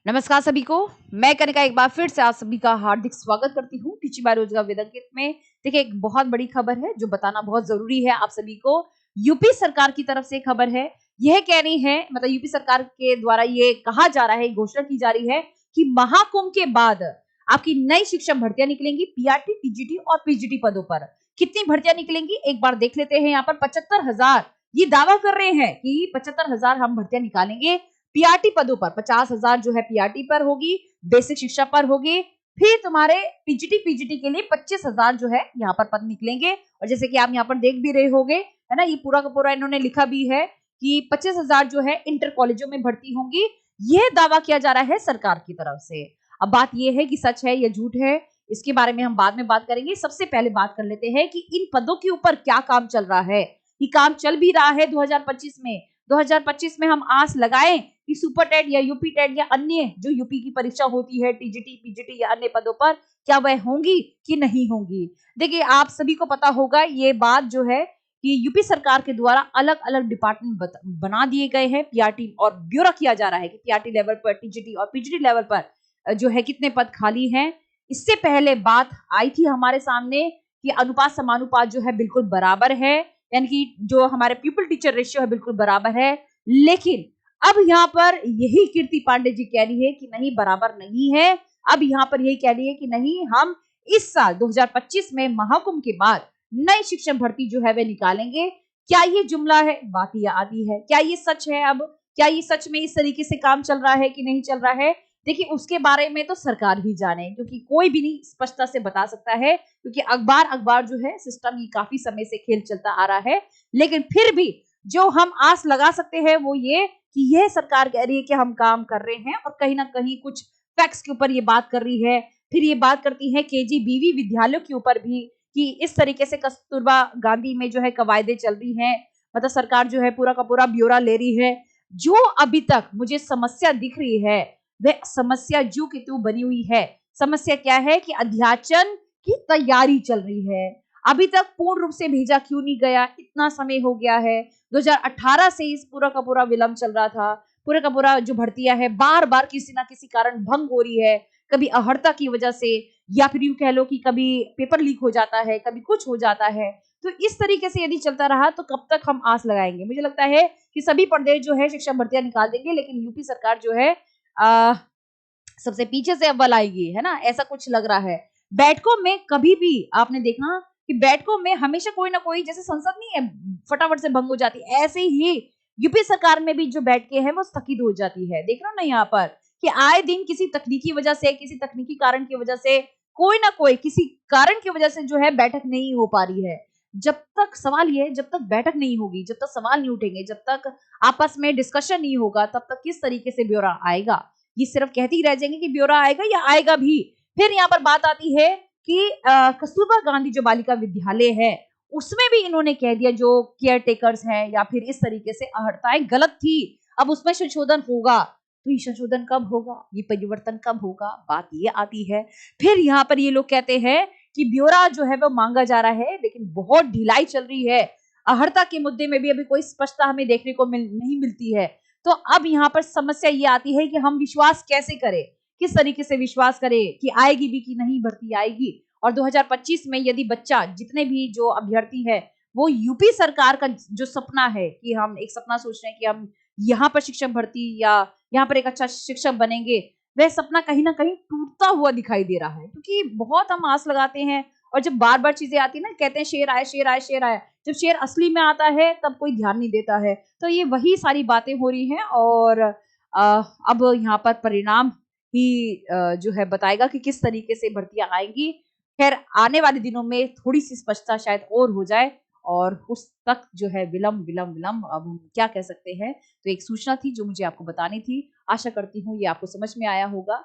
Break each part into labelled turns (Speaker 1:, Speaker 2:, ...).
Speaker 1: नमस्कार सभी को। मैं कनिका एक बार फिर से आप सभी का हार्दिक स्वागत करती हूँ टीचिंग बाय रोजगार विद अंकित में। देखिए, एक बहुत बड़ी खबर है जो बताना बहुत जरूरी है आप सभी को। यूपी सरकार की तरफ से खबर है। यह कह रही है, मतलब यूपी सरकार के द्वारा ये कहा जा रहा है, घोषणा की जा रही है कि महाकुंभ के बाद आपकी नई शिक्षक भर्तियां निकलेंगी पीआरटी, टीजीटी और पीजीटी पदों पर। कितनी भर्तियां निकलेंगी एक बार देख लेते हैं। यहाँ पर 75,000 ये दावा कर रहे हैं कि 75,000 हम भर्तियां निकालेंगे पीआरटी पदों पर। 50,000 जो है पीआरटी पर होगी, बेसिक शिक्षा पर होगी। फिर तुम्हारे टीजीटी पीजीटी के लिए 25,000 जो है यहाँ पर पद निकलेंगे। और जैसे कि आप यहाँ पर देख भी रहे होंगे, है ना, ये पूरा का पूरा इन्होंने लिखा भी है कि 25,000 जो है इंटर कॉलेजों में भर्ती होंगी। यह दावा किया जा रहा है सरकार की तरफ से। अब बात यह है कि सच है या झूठ है, इसके बारे में हम बाद में बात करेंगे। सबसे पहले बात कर लेते हैं कि इन पदों के ऊपर क्या काम चल रहा है। ये काम चल भी रहा है 2025 में। 2025 में हम आस लगाएं कि सुपर टेट या यूपी टेट या अन्य जो यूपी की परीक्षा होती है टीजीटी पीजीटी या अन्य पदों पर, क्या वह होंगी कि नहीं होंगी। देखिए, आप सभी को पता होगा ये बात जो है कि यूपी सरकार के द्वारा अलग अलग डिपार्टमेंट बना दिए गए हैं पीआरटी, और ब्यौरा किया जा रहा है कि पीआरटी लेवल पर, टीजीटी और पीजीटी लेवल पर जो है कितने पद खाली हैं। इससे पहले बात आई थी हमारे सामने कि अनुपात समानुपात जो है बिल्कुल बराबर है, यानी कि जो हमारे पीपल टीचर रेशियो है बिल्कुल बराबर है। लेकिन अब यहाँ पर यही कीर्ति पांडे जी कह रही है कि नहीं, बराबर नहीं है। अब यहाँ पर यही कह रही है कि नहीं, हम इस साल 2025 में महाकुंभ के बाद नई शिक्षक भर्ती जो है वे निकालेंगे। क्या ये जुमला है? बात ये आती है, क्या ये सच है? अब क्या ये सच में इस तरीके से काम चल रहा है कि नहीं चल रहा है? देखिए, उसके बारे में तो सरकार ही जाने, क्योंकि कोई भी नहीं स्पष्टता से बता सकता है, क्योंकि अखबार जो है सिस्टम ये काफी समय से खेल चलता आ रहा है। लेकिन फिर भी जो हम आस लगा सकते हैं वो ये कि यह सरकार कह रही है कि हम काम कर रहे हैं, और कहीं ना कहीं कुछ फैक्ट्स के ऊपर ये बात कर रही है। फिर ये बात करती है केजीबीवी विद्यालयों के ऊपर भी कि इस तरीके से कस्तूरबा गांधी में जो है कवायदे चल रही हैं। मतलब सरकार जो है पूरा का पूरा ब्यौरा ले रही है। जो अभी तक मुझे समस्या दिख रही है वह समस्या जू की तू बनी हुई है। समस्या क्या है कि अध्याचन की तैयारी चल रही है। अभी तक पूर्ण रूप से भेजा क्यों नहीं गया? इतना समय हो गया है। 2018 से इस पूरा का पूरा विलंब चल रहा था। पूरा का पूरा जो भर्तियां है बार बार किसी ना किसी कारण भंग हो रही है। कभी अहर्ता की वजह से, या फिर यूं कह लो कि कभी पेपर लीक हो जाता है, कभी कुछ हो जाता है। तो इस तरीके से यदि चलता रहा तो कब तक हम आस लगाएंगे। मुझे लगता है कि सभी प्रदेश जो है शिक्षक भर्तियां निकाल देंगे, लेकिन यूपी सरकार जो है सबसे पीछे से अव्वल आएगी, है ना, ऐसा कुछ लग रहा है। बैठकों में कभी भी आपने देखा कि बैठकों में हमेशा कोई ना कोई, जैसे संसद नहीं है फटाफट से भंग हो जाती, ऐसे ही यूपी सरकार में भी जो बैठकें हैं वो स्थगित हो जाती है। देख रहे हो ना यहाँ पर कि आए दिन किसी तकनीकी वजह से, किसी तकनीकी कारण की वजह से, कोई ना कोई किसी कारण की वजह से जो है बैठक नहीं हो पा रही है। जब तक सवाल ये है, जब तक बैठक नहीं होगी, जब तक सवाल नहीं उठेंगे, जब तक आपस में डिस्कशन नहीं होगा, तब तक किस तरीके से ब्यौरा आएगा? ये सिर्फ कहती ही रह जाएंगे कि ब्यौरा आएगा, या आएगा भी। फिर यहाँ पर बात आती है कि कस्तूरबा गांधी जो बालिका विद्यालय है उसमें भी इन्होंने कह दिया जो केयर टेकर्स हैं या फिर इस तरीके से अहर्ताएं गलत थी, अब उसमें संशोधन होगा। तो ये संशोधन कब होगा, ये परिवर्तन कब होगा, बात ये आती है। फिर यहाँ पर ये लोग कहते हैं कि ब्यौरा जो है वो मांगा जा रहा है, लेकिन बहुत ढिलाई चल रही है। अहर्ता के मुद्दे में भी अभी कोई स्पष्टता हमें देखने को नहीं मिलती है। तो अब यहाँ पर समस्या ये आती है कि हम विश्वास कैसे करें, किस तरीके से विश्वास करें कि आएगी भी कि नहीं भर्ती आएगी। और 2025 में यदि बच्चा, जितने भी जो अभ्यर्थी है, वो यूपी सरकार का जो सपना है कि हम एक सपना सोच रहे हैं कि हम यहाँ पर शिक्षक भर्ती या यहाँ पर एक अच्छा शिक्षक बनेंगे, वह सपना कहीं ना कहीं टूटता हुआ दिखाई दे रहा है। क्योंकि बहुत हम आस लगाते हैं, और जब बार बार चीजें आती है ना, कहते हैं शेर आए शेर आए शेर आए, जब शेर असली में आता है तब कोई ध्यान नहीं देता है। तो ये वही सारी बातें हो रही हैं, और अब यहाँ पर परिणाम ही जो है बताएगा कि किस तरीके से भर्तियां आएंगी। खैर, आने वाले दिनों में थोड़ी सी स्पष्टता शायद और हो जाए, और उस तक जो है विलंब विलंब विलंब, अब हम क्या कह सकते हैं। तो एक सूचना थी जो मुझे आपको बतानी थी। आशा करती हूँ ये आपको समझ में आया होगा।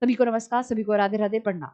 Speaker 1: सभी को नमस्कार, सभी को राधे राधे, प्रणाम।